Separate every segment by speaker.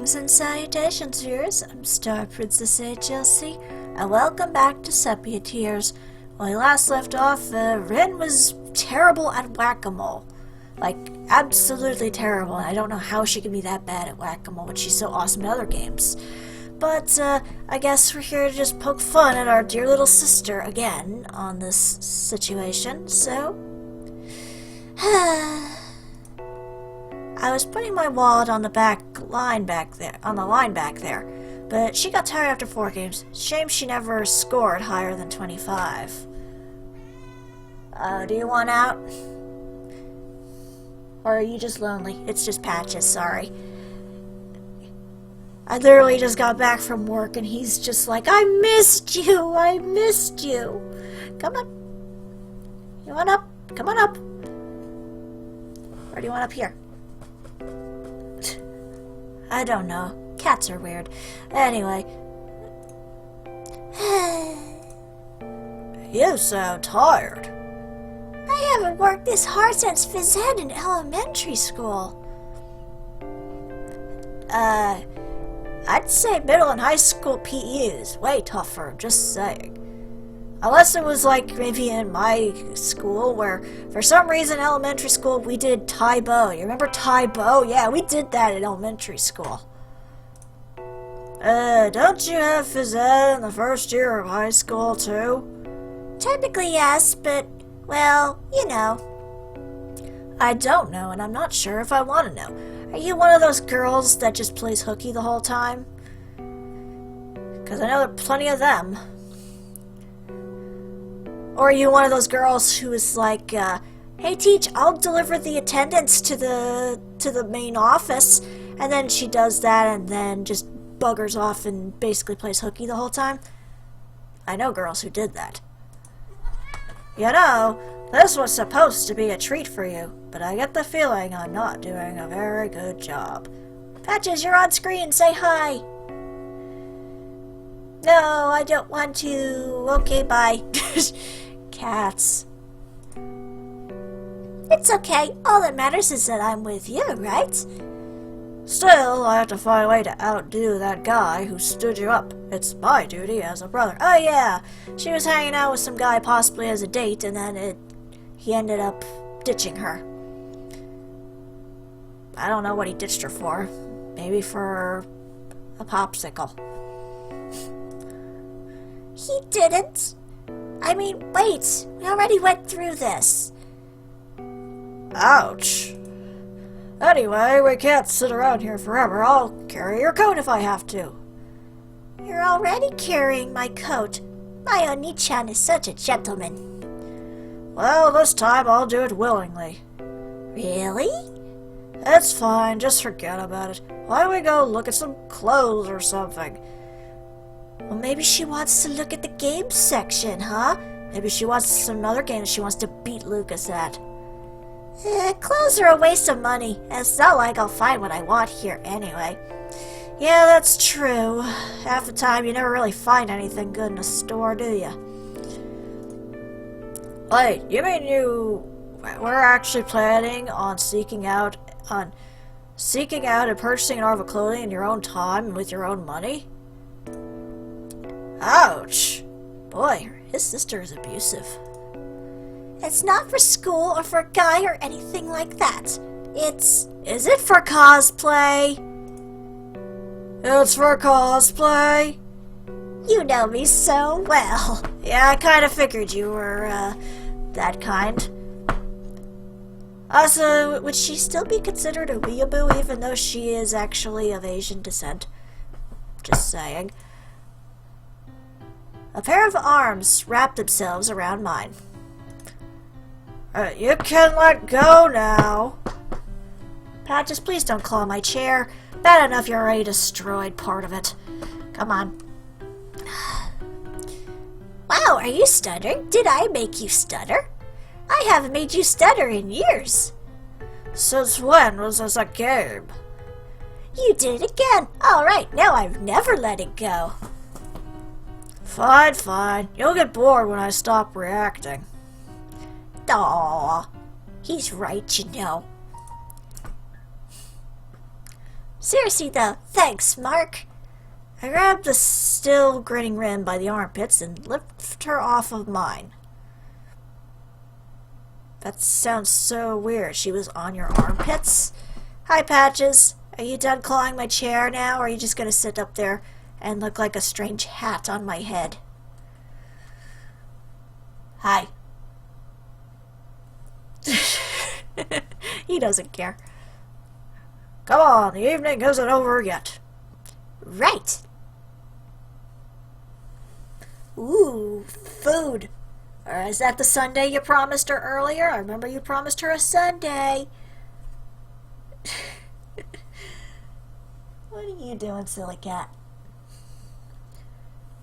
Speaker 1: Greetings and salutations, viewers. I'm StarPrincessHLC, and welcome back to Sepia Tears. When we last left off, Ren was terrible at whack-a-mole. Like, absolutely terrible. I don't know how she can be that bad at whack-a-mole when she's so awesome in other games. But, I guess we're here to just poke fun at our dear little sister again on this situation, so... I was putting my wallet on the line back there, but she got tired after 4 games. Shame she never scored higher than 25. Do you want out? Or are you just lonely? It's just Patches, sorry. I literally just got back from work and he's just like, I missed you! I missed you! Come on. You want up? Come on up. Or do you want up here? I don't know. Cats are weird. Anyway. You sound tired. I haven't worked this hard since phys ed in elementary school. I'd say middle and high school PE is way tougher, just saying. Unless it was like maybe in my school where for some reason elementary school we did Taibo. You remember Taibo? Yeah, we did that in elementary school. Don't you have phys ed in the first year of high school too? Technically yes, but, well, you know. I don't know, and I'm not sure if I want to know. Are you one of those girls that just plays hooky the whole time? Because I know there are plenty of them. Or are you one of those girls who is like, hey teach, I'll deliver the attendance to the main office, and then she does that and then just buggers off and basically plays hooky the whole time? I know girls who did that. You know, this was supposed to be a treat for you, but I get the feeling I'm not doing a very good job. Patches, you're on screen, say hi! No, I don't want to. Okay, bye. Cats. It's okay. All that matters is that I'm with you, right? Still, I have to find a way to outdo that guy who stood you up. It's my duty as a brother. Oh yeah, she was hanging out with some guy possibly as a date, and then he ended up ditching her. I don't know what he ditched her for. Maybe for a popsicle. He didn't. I mean, wait, we already went through this. Ouch. Anyway, we can't sit around here forever. I'll carry your coat if I have to. You're already carrying my coat. My Oni-chan is such a gentleman. Well, this time I'll do it willingly. Really? It's fine, just forget about it. Why don't we go look at some clothes or something? Well, maybe she wants to look at the games section, huh? Maybe she wants some other games she wants to beat Lucas at. Clothes are a waste of money. It's not like I'll find what I want here anyway. Yeah, that's true. Half the time you never really find anything good in a store, do you? Wait, you mean we're actually planning on seeking out and purchasing an article of clothing in your own time and with your own money? Ouch! Boy, his sister is abusive. It's not for school or for a guy or anything like that. Is it for cosplay? It's for cosplay? You know me so well. Yeah, I kind of figured you were, that kind. Also, would she still be considered a weeaboo even though she is actually of Asian descent? Just saying. A pair of arms wrapped themselves around mine. You can let go now. Patches, please don't claw my chair. Bad enough you already destroyed part of it. Come on. Wow, are you stuttering? Did I make you stutter? I haven't made you stutter in years. Since when was this a game? You did it again. Alright, now I've never let it go. Fine, fine. You'll get bored when I stop reacting. Aw, he's right, you know. Seriously though, thanks, Mark. I grabbed the still grinning Ren by the armpits and lifted her off of mine. That sounds so weird. She was on your armpits? Hi, Patches. Are you done clawing my chair now, or are you just gonna sit up there and look like a strange hat on my head? Hi. He doesn't care. Come on, the evening isn't over yet. Right. Ooh, food. Or is that the sundae you promised her earlier? I remember you promised her a sundae. What are you doing, silly cat?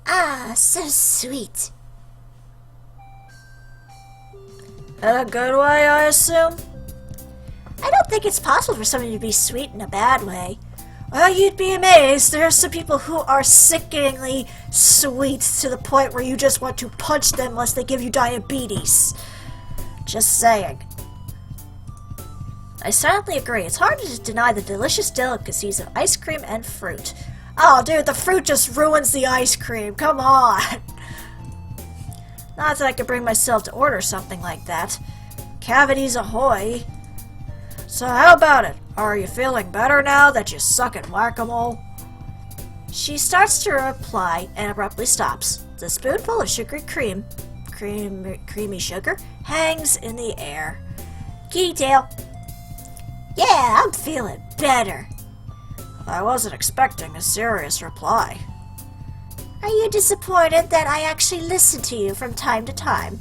Speaker 1: Ah, so sweet. In a good way, I assume? I don't think it's possible for somebody to be sweet in a bad way. Well, you'd be amazed. There are some people who are sickeningly sweet to the point where you just want to punch them unless they give you diabetes. Just saying. I silently agree. It's hard to deny the delicious delicacies of ice cream and fruit. Oh, dude, the fruit just ruins the ice cream. Come on. Not that I could bring myself to order something like that. Cavities ahoy. So how about it? Are you feeling better now that you suck at whack-a-mole? She starts to reply and abruptly stops. The spoonful of sugary creamy sugar, hangs in the air. Kitty tail. Yeah, I'm feeling better. I wasn't expecting a serious reply. Are you disappointed that I actually listen to you from time to time?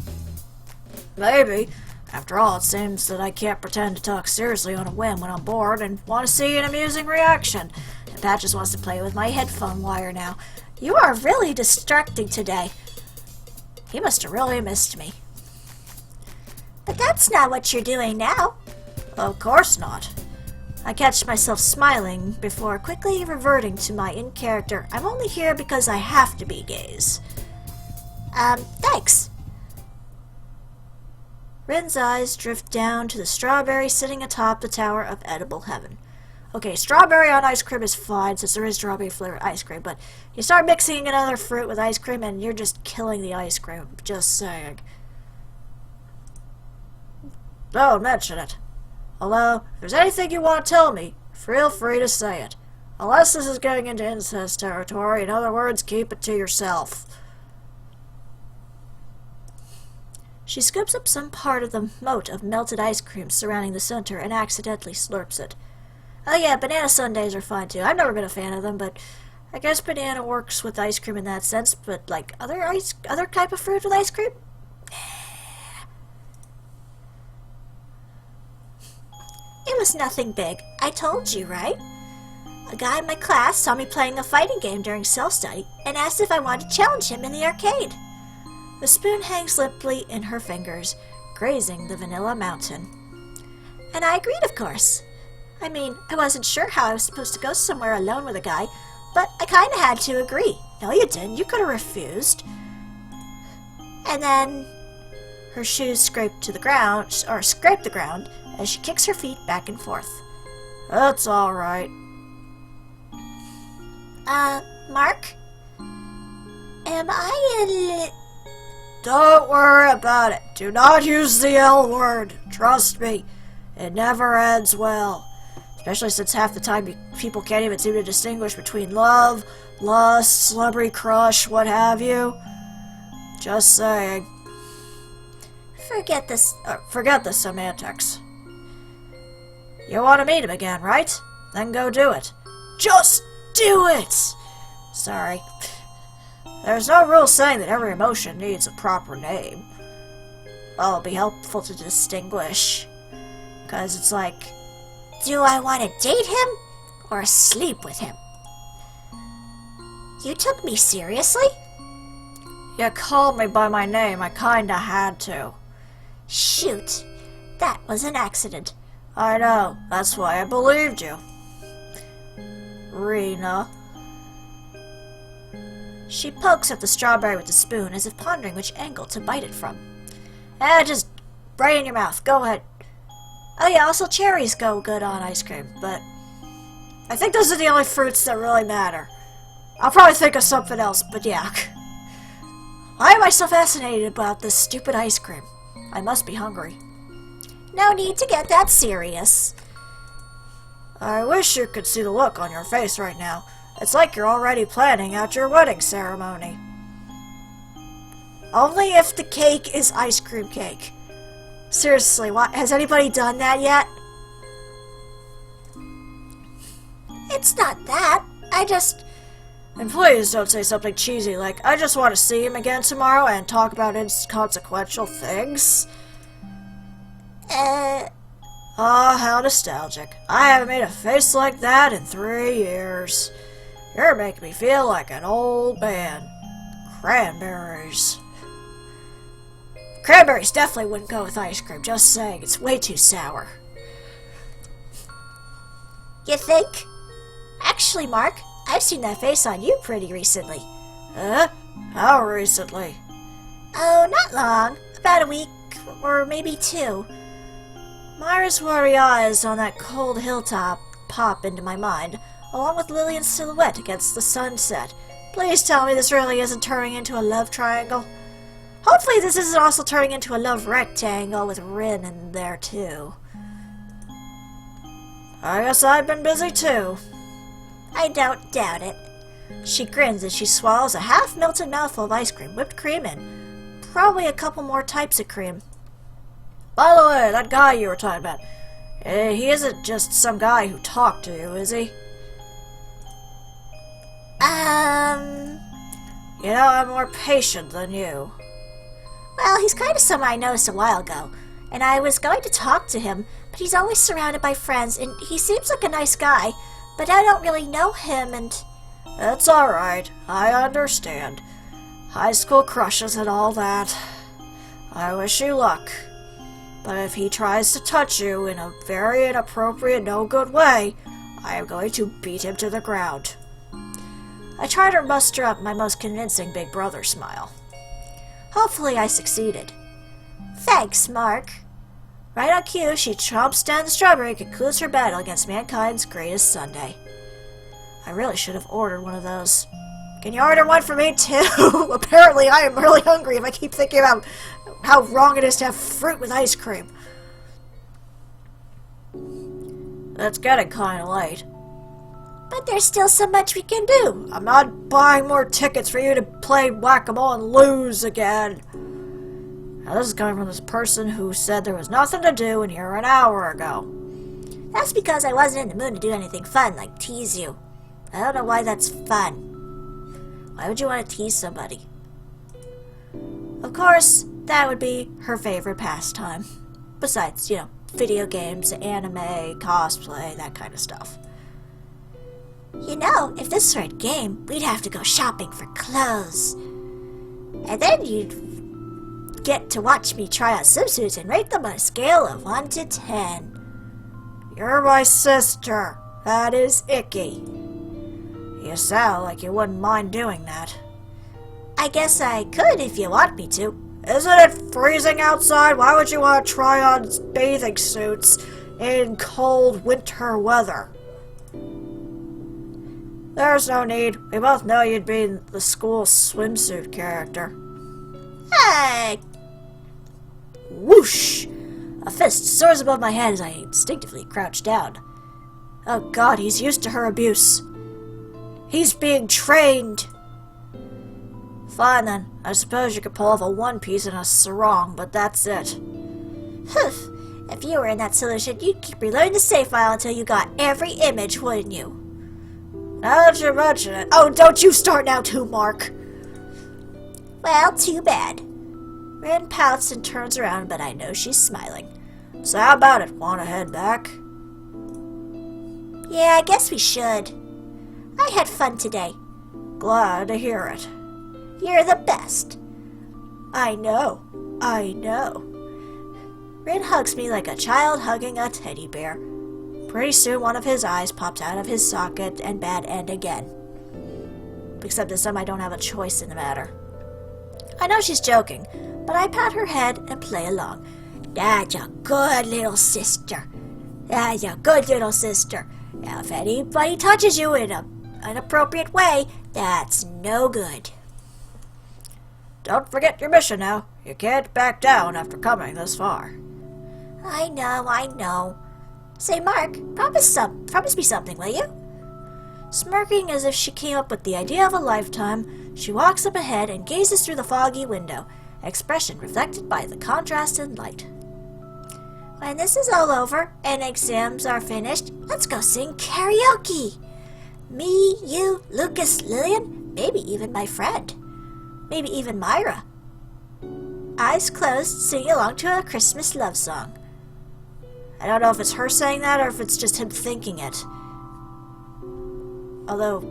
Speaker 1: Maybe. After all, it seems that I can't pretend to talk seriously on a whim when I'm bored and want to see an amusing reaction. And Patches wants to play with my headphone wire now. You are really distracting today. He must have really missed me. But that's not what you're doing now. Of course not. I catch myself smiling before quickly reverting to my in-character, I'm only here because I have to be gaze. Thanks. Ren's eyes drift down to the strawberry sitting atop the tower of edible heaven. Okay, strawberry on ice cream is fine since there is strawberry flavored ice cream, but you start mixing another fruit with ice cream and you're just killing the ice cream. Just saying. Don't mention it. Although, if there's anything you want to tell me, feel free to say it. Unless this is getting into incest territory, in other words, keep it to yourself. She scoops up some part of the moat of melted ice cream surrounding the center and accidentally slurps it. Oh yeah, banana sundaes are fine too. I've never been a fan of them, but I guess banana works with ice cream in that sense, but like other type of fruit with ice cream? It was nothing big. I told you, right? A guy in my class saw me playing a fighting game during self-study and asked if I wanted to challenge him in the arcade. The spoon hangs limply in her fingers, grazing the vanilla mountain. And I agreed, of course. I mean, I wasn't sure how I was supposed to go somewhere alone with a guy, but I kinda had to agree. No, you didn't. You could have refused. And then her shoes scrape the ground as she kicks her feet back and forth. That's all right. Mark? Am I Don't worry about it. Do not use the L word. Trust me. It never ends well. Especially since half the time people can't even seem to distinguish between love, lust, celebrity crush, what have you. Just saying. Forget the semantics. You want to meet him again, right? Then go do it. Just do it! Sorry. There's no rule saying that every emotion needs a proper name. Well, it'll be helpful to distinguish. Because it's like, do I want to date him or sleep with him? You took me seriously? You called me by my name. I kinda had to. Shoot. That was an accident. I know. That's why I believed you. Rena. She pokes at the strawberry with the spoon as if pondering which angle to bite it from. Just right in your mouth. Go ahead. Oh yeah, also cherries go good on ice cream, but I think those are the only fruits that really matter. I'll probably think of something else, but yeah. Why am I so fascinated about this stupid ice cream? I must be hungry. No need to get that serious. I wish you could see the look on your face right now. It's like you're already planning out your wedding ceremony. Only if the cake is ice cream cake. Seriously, has anybody done that yet? It's not that. And please don't say something cheesy like, I just want to see him again tomorrow and talk about inconsequential things. Oh, how nostalgic. I haven't made a face like that in 3 years. You're making me feel like an old man. Cranberries. Cranberries definitely wouldn't go with ice cream, just saying. It's way too sour. You think? Actually, Mark, I've seen that face on you pretty recently. Huh? How recently? Oh, not long. About a week, or maybe 2. Myra's worry eyes on that cold hilltop pop into my mind, along with Lillian's silhouette against the sunset. Please tell me this really isn't turning into a love triangle. Hopefully this isn't also turning into a love rectangle with Ren in there too. I guess I've been busy too. I don't doubt it. She grins as she swallows a half-melted mouthful of ice cream, whipped cream, and probably a couple more types of cream. By the way, that guy you were talking about, he isn't just some guy who talked to you, is he? You know, I'm more patient than you. Well, he's kind of someone I noticed a while ago, and I was going to talk to him, but he's always surrounded by friends, and he seems like a nice guy, but I don't really know him, and... That's alright, I understand. High school crushes and all that. I wish you luck. But if he tries to touch you in a very inappropriate, no-good way, I am going to beat him to the ground. I try to muster up my most convincing big brother smile. Hopefully I succeeded. Thanks, Mark. Right on cue, she chomps down the strawberry and concludes her battle against mankind's greatest sundae. I really should have ordered one of those. Can you order one for me too? Apparently I am really hungry if I keep thinking about how wrong it is to have fruit with ice cream. It's getting kinda late. But there's still so much we can do. I'm not buying more tickets for you to play whack-a-mole and lose again. Now this is coming from this person who said there was nothing to do in here an hour ago. That's because I wasn't in the mood to do anything fun, like tease you. I don't know why that's fun. Why would you want to tease somebody? Of course, that would be her favorite pastime. Besides, you know, video games, anime, cosplay, that kind of stuff. You know, if this were a game, we'd have to go shopping for clothes. And then you'd get to watch me try on swimsuits and rate them on a scale of 1 to 10. You're my sister. That is icky. You sound like you wouldn't mind doing that. I guess I could if you want me to. Isn't it freezing outside? Why would you want to try on bathing suits in cold winter weather? There's no need. We both know you'd be the school swimsuit character. Hey! Whoosh! A fist soars above my head as I instinctively crouch down. Oh God, he's used to her abuse. He's being trained. Fine then. I suppose you could pull off a one-piece and a sarong, but that's it. Poof. If you were in that solution, you'd keep reloading the save file until you got every image, wouldn't you? Now that you mention it. Oh, don't you start now too, Mark. Well, too bad. Ren pouts and turns around, but I know she's smiling. So how about it? Want to head back? Yeah, I guess we should. I had fun today. Glad to hear it. You're the best. I know. I know. Ren hugs me like a child hugging a teddy bear. Pretty soon one of his eyes pops out of his socket and bad end again. Except this time I don't have a choice in the matter. I know she's joking, but I pat her head and play along. That's a good little sister. That's a good little sister. Now, if anybody touches you in an inappropriate way, that's no good.
Speaker 2: Don't forget your mission now. You can't back down after coming this far.
Speaker 1: I know. Say, Mark, promise me something, will you? Smirking as if she came up with the idea of a lifetime, she walks up ahead and gazes through the foggy window, expression reflected by the contrast in light. When this is all over and exams are finished, let's go sing karaoke. Me, you, Lucas, Lillian, maybe even my friend. Maybe even Myra. Eyes closed, singing along to a Christmas love song. I don't know if it's her saying that or if it's just him thinking it. Although,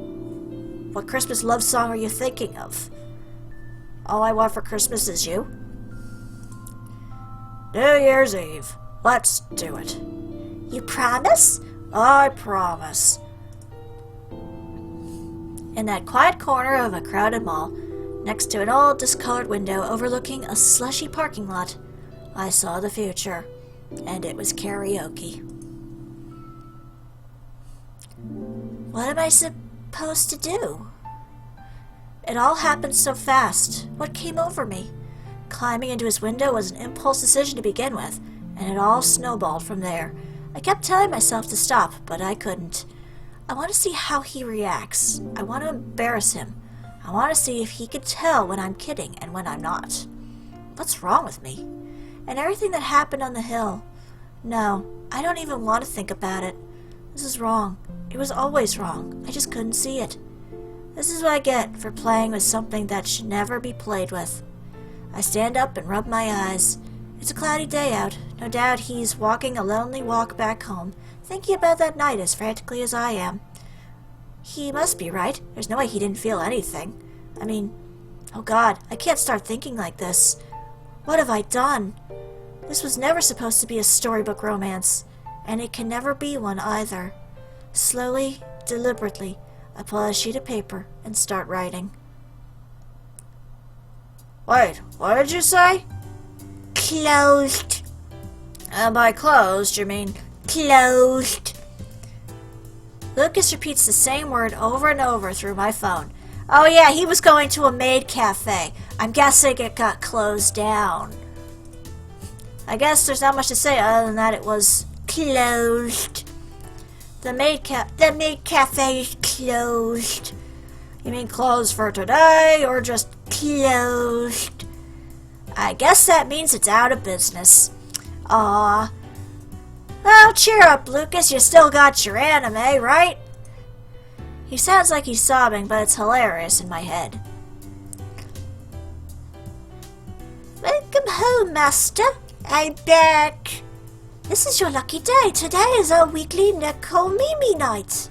Speaker 1: what Christmas love song are you thinking of? All I want for Christmas is you? New Year's Eve. Let's do it. You promise?
Speaker 2: I promise.
Speaker 1: In that quiet corner of a crowded mall, next to an old discolored window overlooking a slushy parking lot, I saw the future, and it was karaoke. What am I supposed to do? It all happened so fast. What came over me? Climbing into his window was an impulse decision to begin with, and it all snowballed from there. I kept telling myself to stop, but I couldn't. I want to see how he reacts. I want to embarrass him. I want to see if he could tell when I'm kidding and when I'm not. What's wrong with me? And everything that happened on the hill. No, I don't even want to think about it. This is wrong. It was always wrong. I just couldn't see it. This is what I get for playing with something that should never be played with. I stand up and rub my eyes. It's a cloudy day out. No doubt he's walking a lonely walk back home, thinking about that night as frantically as I am. He must be right. There's no way he didn't feel anything. I mean, oh God, I can't start thinking like this. What have I done? This was never supposed to be a storybook romance, and it can never be one either. Slowly, deliberately, I pull out a sheet of paper and start writing.
Speaker 2: Wait, what did you say?
Speaker 1: Closed.
Speaker 2: And by closed, you mean
Speaker 1: closed.
Speaker 2: Lucas repeats the same word over and over through my phone. Oh yeah, he was going to a maid cafe. I'm guessing it got closed down. I guess there's not much to say other than that it was
Speaker 1: closed.
Speaker 2: The maid
Speaker 1: cafe is closed.
Speaker 2: You mean closed for today, or just
Speaker 1: closed?
Speaker 2: I guess that means it's out of business.
Speaker 1: Aw.
Speaker 2: Well, cheer up, Lucas. You still got your anime, right? He sounds like he's sobbing, but it's hilarious in my head.
Speaker 1: Welcome home, Master. I'm back. This is your lucky day. Today is our weekly Neko Mimi night.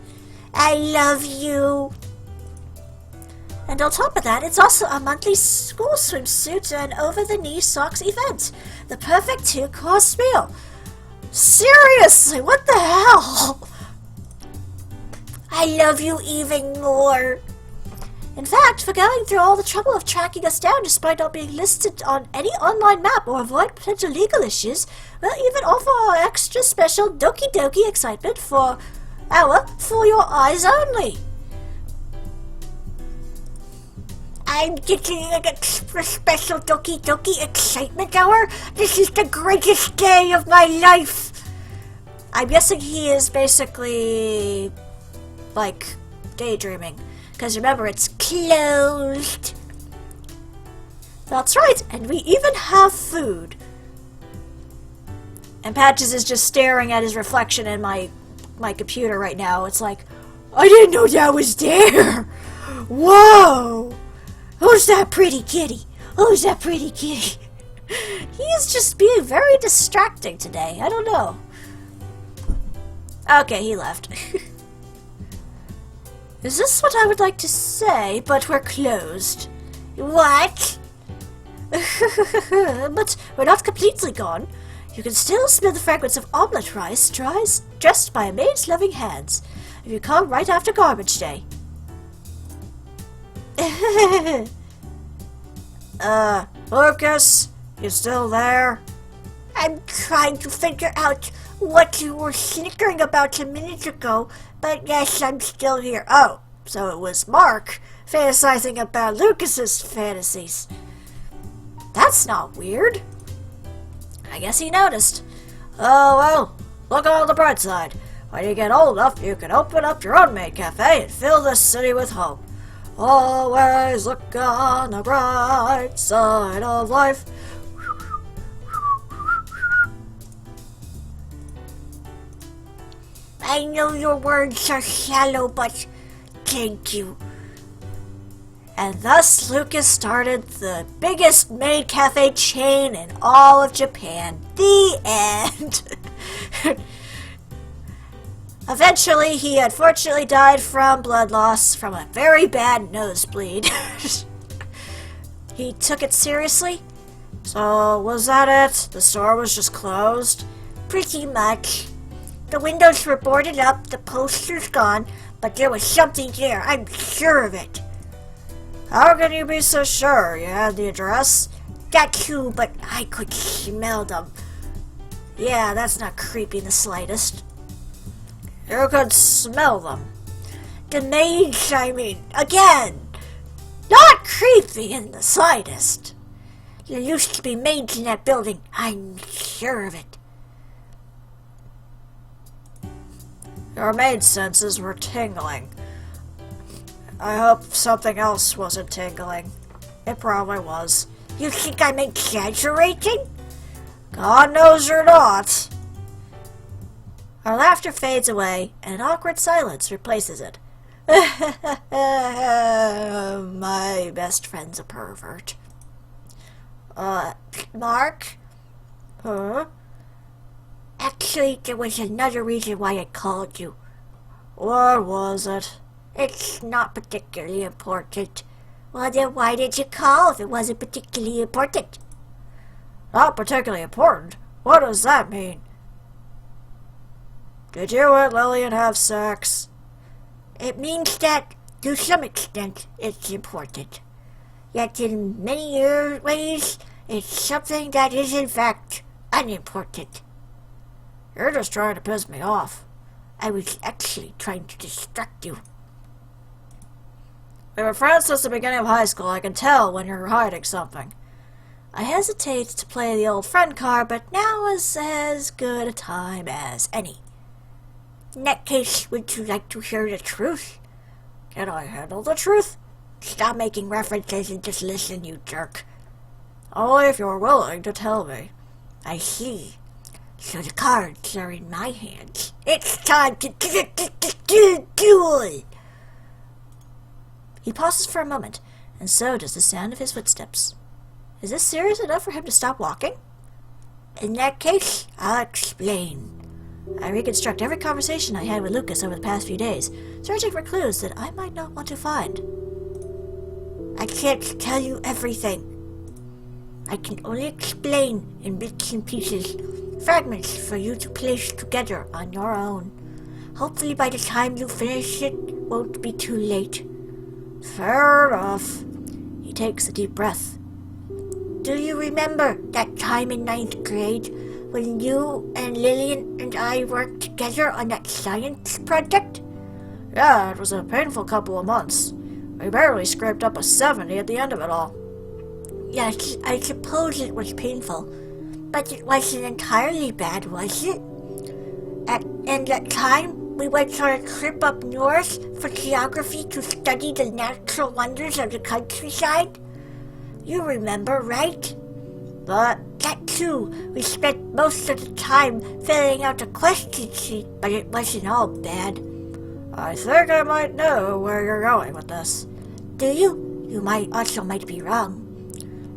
Speaker 1: I love you. And on top of that, it's also a monthly school swimsuit and over-the-knee socks event. The perfect 2-course meal. Seriously, what the hell? I love you even more. In fact, for going through all the trouble of tracking us down despite not being listed on any online map or avoid potential legal issues, we'll even offer our extra special Doki Doki excitement for your eyes only. I'm getting an extra special Doki Doki excitement hour. This is the greatest day of my life. I'm guessing he is basically like daydreaming. Because remember, it's closed. That's right, and we even have food. And Patches is just staring at his reflection in my computer right now. It's like, I didn't know that was there. Whoa. Who's that pretty kitty? Who's that pretty kitty? He's just being very distracting today. I don't know. Okay, he left. Is this what I would like to say, but we're closed? What? But we're not completely gone. You can still smell the fragrance of omelette rice dressed by a maid's loving hands if you come right after garbage day. Lucas, you still there? I'm trying to figure out what you were snickering about a minute ago, but yes, I'm still here. Oh, so it was Mark fantasizing about Lucas's fantasies.
Speaker 2: That's not weird. I guess he noticed. Oh well, look on the bright side. When you get old enough, you can open up your own maid cafe and fill the city with hope. Always look on the bright side of life.
Speaker 1: I know your words are shallow, but thank you.
Speaker 2: And thus Lucas started the biggest maid cafe chain in all of Japan. The end. Eventually, he unfortunately died from blood loss from a very bad nosebleed. He took it seriously? So, was that it? The store was just closed?
Speaker 1: Pretty much. The windows were boarded up, the posters gone, but there was something there, I'm sure of it.
Speaker 2: How can you be so sure? You had the address?
Speaker 1: That too, but I could smell them.
Speaker 2: Yeah, that's not creepy in the slightest. You could smell them.
Speaker 1: The maids, I mean, again! Not creepy in the slightest. There used to be maids in that building, I'm sure of it.
Speaker 2: Your maid senses were tingling. I hope something else wasn't tingling. It probably was.
Speaker 1: You think I'm exaggerating?
Speaker 2: God knows you're not. Our laughter fades away, and an awkward silence replaces it. My best friend's a pervert.
Speaker 1: Mark?
Speaker 2: Huh?
Speaker 1: Actually, there was another reason why I called you.
Speaker 2: What was it?
Speaker 1: It's not particularly important. Well, then why did you call if it wasn't particularly important?
Speaker 2: Not particularly important? What does that mean? Did you and Lillian have sex?
Speaker 1: It means that, to some extent, it's important. Yet in many ways, it's something that is in fact unimportant.
Speaker 2: You're just trying to piss me off.
Speaker 1: I was actually trying to distract you.
Speaker 2: We were friends since the beginning of high school. I can tell when you're hiding something. I hesitate to play the old friend card, but now is as good a time as any.
Speaker 1: In that case, would you like to hear the truth?
Speaker 2: Can I handle the truth?
Speaker 1: Stop making references and just listen, you jerk.
Speaker 2: Only if you're willing to tell me.
Speaker 1: I see. So the cards are in my hands. It's time to duel!
Speaker 2: He pauses for a moment, and so does the sound of his footsteps. Is this serious enough for him to stop walking?
Speaker 1: In that case, I'll explain.
Speaker 2: I reconstruct every conversation I had with Lucas over the past few days, searching for clues that I might not want to find.
Speaker 1: I can't tell you everything. I can only explain in bits and pieces, fragments for you to place together on your own. Hopefully by the time you finish it won't be too late.
Speaker 2: Fair enough. He takes a deep breath.
Speaker 1: Do you remember that time in 9th grade when you and Lillian and I worked together on that science project?
Speaker 2: Yeah, it was a painful couple of months. We barely scraped up a 70 at the end of it all.
Speaker 1: Yes, I suppose it was painful, but it wasn't entirely bad, was it? And that time, we went on a trip up north for geography to study the natural wonders of the countryside. You remember, right?
Speaker 2: But
Speaker 1: that too, we spent most of the time filling out a question sheet, but it wasn't all bad.
Speaker 2: I think I might know where you're going with this.
Speaker 1: Do you? You might be wrong.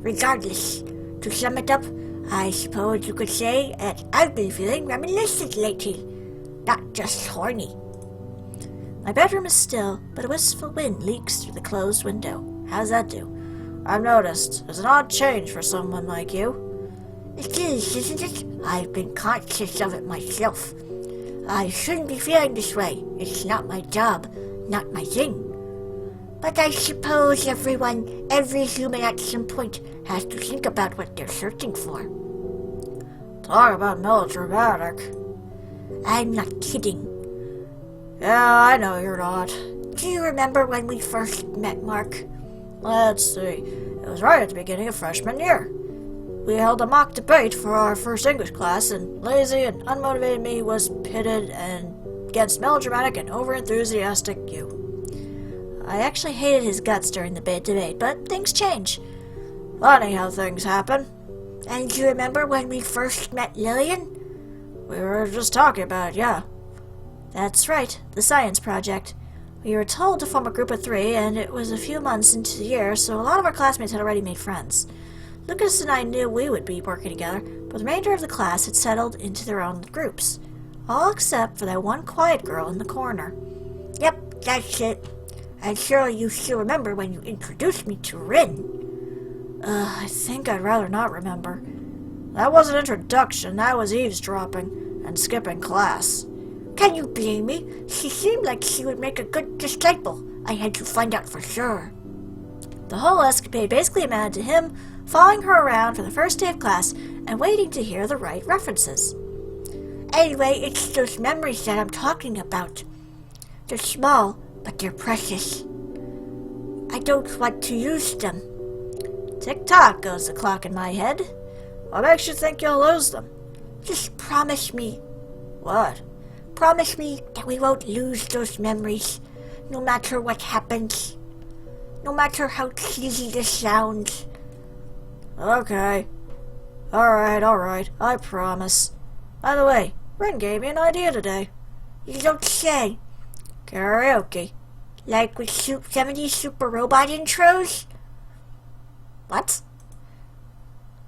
Speaker 1: Regardless, to sum it up, I suppose you could say that I've been feeling reminiscent lately. Not just horny.
Speaker 2: My bedroom is still, but a wistful wind leaks through the closed window. How's that do? I've noticed. It's an odd change for someone like you.
Speaker 1: It is, isn't it? I've been conscious of it myself. I shouldn't be feeling this way. It's not my job, not my thing. But I suppose every human at some point has to think about what they're searching for.
Speaker 2: Talk about melodramatic.
Speaker 1: I'm not kidding.
Speaker 2: Yeah, I know you're not.
Speaker 1: Do you remember when we first met, Mark?
Speaker 2: Let's see. It was right at the beginning of freshman year. We held a mock debate for our first English class, and lazy and unmotivated me was pitted against melodramatic and overenthusiastic you.
Speaker 1: I actually hated his guts during the debate, but things change.
Speaker 2: Funny how things happen.
Speaker 1: And do you remember when we first met Lillian?
Speaker 2: We were just talking about it, yeah.
Speaker 1: That's right, the science project. We were told to form a group of 3, and it was a few months into the year, so a lot of our classmates had already made friends. Lucas and I knew we would be working together, but the remainder of the class had settled into their own groups. All except for that one quiet girl in the corner. Yep, that's it. I'm sure you still remember when you introduced me to Rin.
Speaker 2: I think I'd rather not remember. That wasn't introduction, that was eavesdropping and skipping class.
Speaker 1: Can you blame me? She seemed like she would make a good disciple. I had to find out for sure.
Speaker 2: The whole escapade basically amounted to him following her around for the first day of class and waiting to hear the right references.
Speaker 1: Anyway, it's those memories that I'm talking about. They're small, but they're precious. I don't want to use them.
Speaker 2: Tick-tock goes the clock in my head. What makes you think you'll lose them?
Speaker 1: Just promise me.
Speaker 2: What?
Speaker 1: Promise me that we won't lose those memories, no matter what happens. No matter how cheesy this sounds.
Speaker 2: Okay. Alright, I promise. By the way, Ren gave me an idea today.
Speaker 1: You don't say.
Speaker 2: Karaoke.
Speaker 1: Like with 70s Super Robot intros?
Speaker 2: What?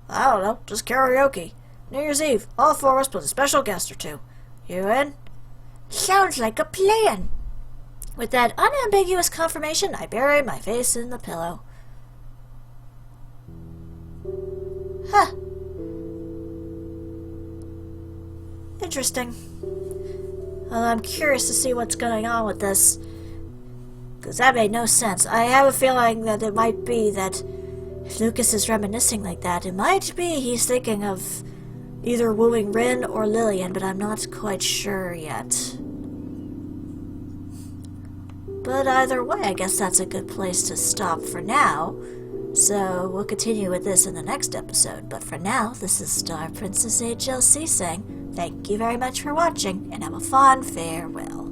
Speaker 2: I don't know, just karaoke. New Year's Eve, all 4 of us plus a special guest or 2. You in?
Speaker 1: Sounds like a plan.
Speaker 2: With that unambiguous confirmation, I buried my face in the pillow.
Speaker 1: Huh.
Speaker 2: Interesting. Well, I'm curious to see what's going on with this. Because that made no sense. I have a feeling that it might be that if Lucas is reminiscing like that, it might be he's thinking of either wooing Rin or Lillian, but I'm not quite sure yet. But either way, I guess that's a good place to stop for now. So we'll continue with this in the next episode. But for now, this is StarPrincessHLC saying thank you very much for watching, and have a fond farewell.